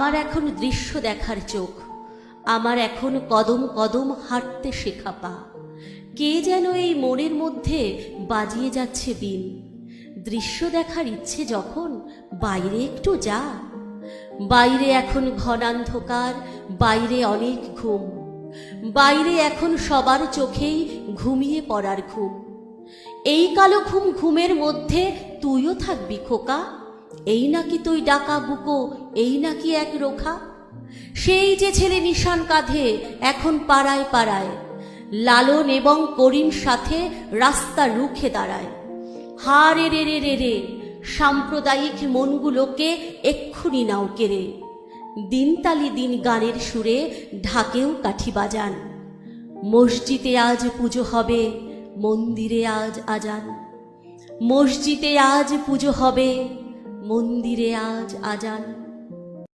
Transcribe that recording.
আমার এখন দৃশ্য দেখার চোখ, আমার এখন কদম কদম হাঁটতে শেখা পা। কে যেন এই মনের মধ্যে বাজিয়ে যাচ্ছে বিন। দৃশ্য দেখার ইচ্ছে যখন, বাইরে একটু যা। বাইরে এখন ঘনান্ধকার, বাইরে অনেক ঘুম। বাইরে এখন সবার চোখেই ঘুমিয়ে পড়ার ঘুম। এই কালো ঘুম ঘুমের মধ্যে তুইও থাকবি খোকা। এই নাকি তুই ডাকা বুকো, এই নাকি এক রোখা। সেই যে ছেলে নিশান কাঁধে এখন পাড়ায় পাড়ায়, লালন এবং করিম সাথে রাস্তা রুখে দাঁড়ায়। হা রে রে রে রে রে, সাম্প্রদায়িক মনগুলোকে এক্ষুনি নাও কেড়ে। দিনতালি দিন গানের সুরে ঢাকেও কাঠি বাজান। মসজিদে আজ পুজো হবে, মন্দিরে আজ আজান। মসজিদে আজ পুজো হবে, মন্দিরে আজ আজান।